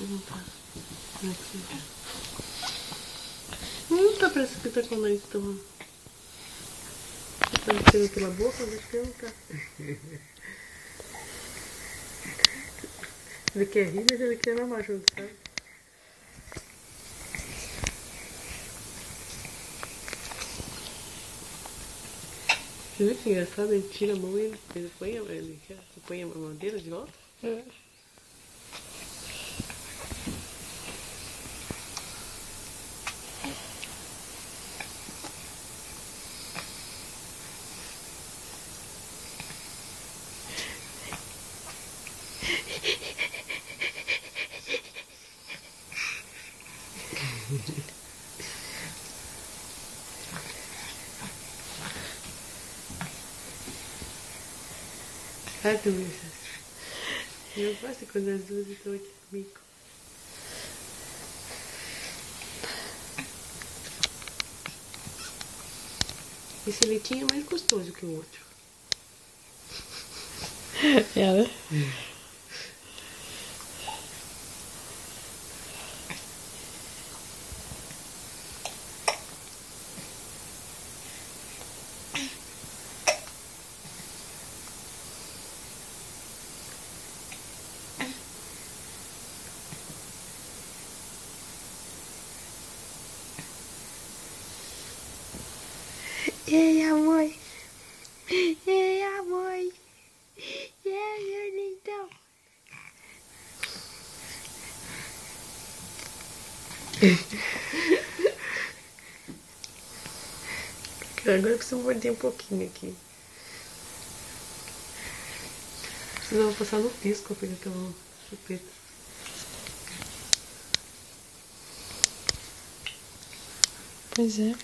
Não tá. Não tá parecendo que tá com o nariz tão... Tá saindo pela boca, mas acho que não tá. Ele quer rir, mas ele quer mamar junto, sabe? Você viu que engraçado? Ele tira a mão e ele põe a mamadeira de volta? É. Ai, Duas. Eu gosto quando as duas estão aqui comigo. Esse leitinho é mais gostoso que o outro. É, né? Ei, amor. Ei, amor. Ei, meu lindão. Agora eu preciso morder um pouquinho aqui. Precisava passar no pisco pra pegar aquela chupeta. Pois é.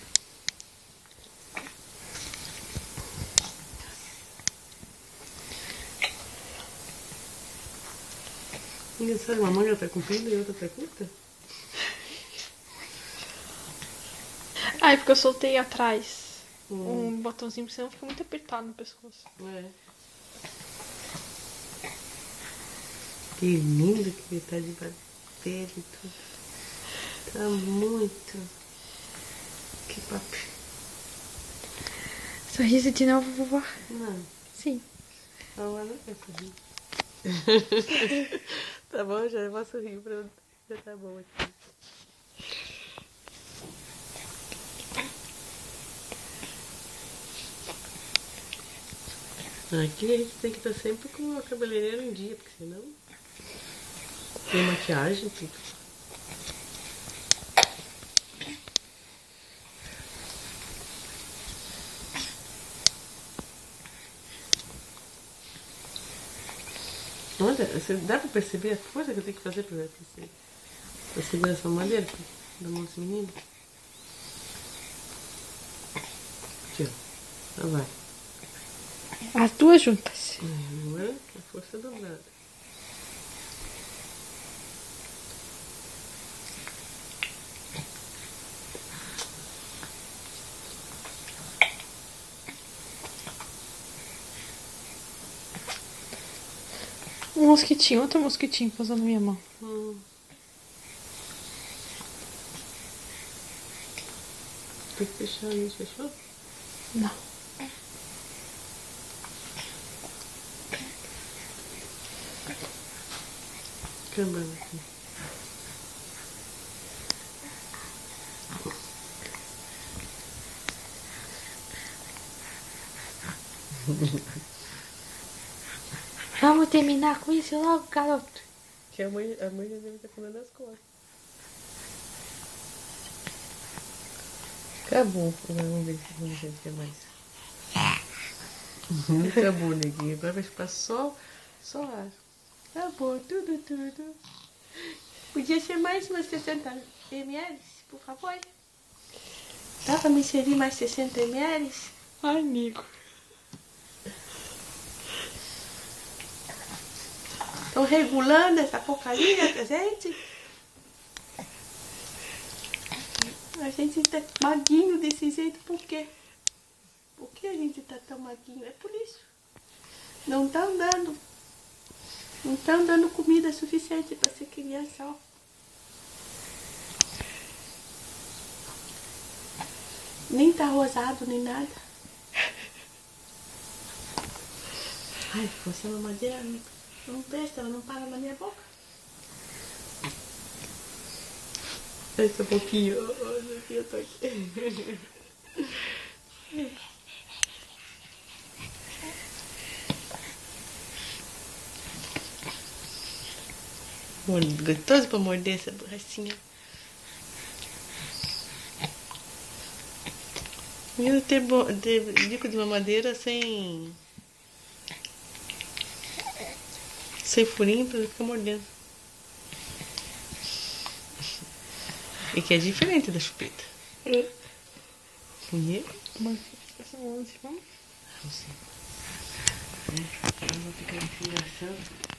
Engraçado, uma manga tá comprida e outra tá curta? Ai, porque eu soltei atrás um botãozinho, porque senão fica muito apertado no pescoço. É. Que lindo que ele tá de bater e tudo. Tá muito. Que papo. Sorriso de novo, vovó? Não. Sim. Não, ela não quer sorrir. Tá bom, já vou sorrir pra... Já tá bom aqui. Aqui a gente tem que estar sempre com a cabeleireira em dia, porque senão tem maquiagem, tudo. Olha, dá pra perceber a força que eu tenho que fazer pra segurar essa madeira da mão desse menino? Aqui, ó. Lá vai. As duas juntas. Não é? A força dobrada. Um mosquitinho, outro mosquitinho pousando na minha mão. Tem que fechar isso, fechou? Não. Câmara aqui. Vamos terminar com isso logo, garoto. Que a mãe já deve estar comendo as costas. Acabou. Vamos ver se tem mais. Acabou, neguinho. Agora vai ficar só ar. Acabou, tudo. Podia ser mais umas 60 ml, por favor? Dá pra me servir mais 60 ml? Ai, amigo. Estão regulando essa porcaria pra gente? A gente tá maguinho desse jeito, por quê? Por que a gente tá tão maguinho? É por isso. Não tá andando. Não estão dando comida suficiente para ser criança, ó. Nem tá rosado, nem nada. Ai, força, a mamadeira não presta, ela não para na minha boca. Esse um pouquinho, eu tô aqui. Gostoso pra morder essa borrachinha. Menino ter bico de mamadeira sem furinho pra ele ficar mordendo. E que é diferente da chupeta. Conheço? Mas vamos. Não sei. Vamos ficar engraçado.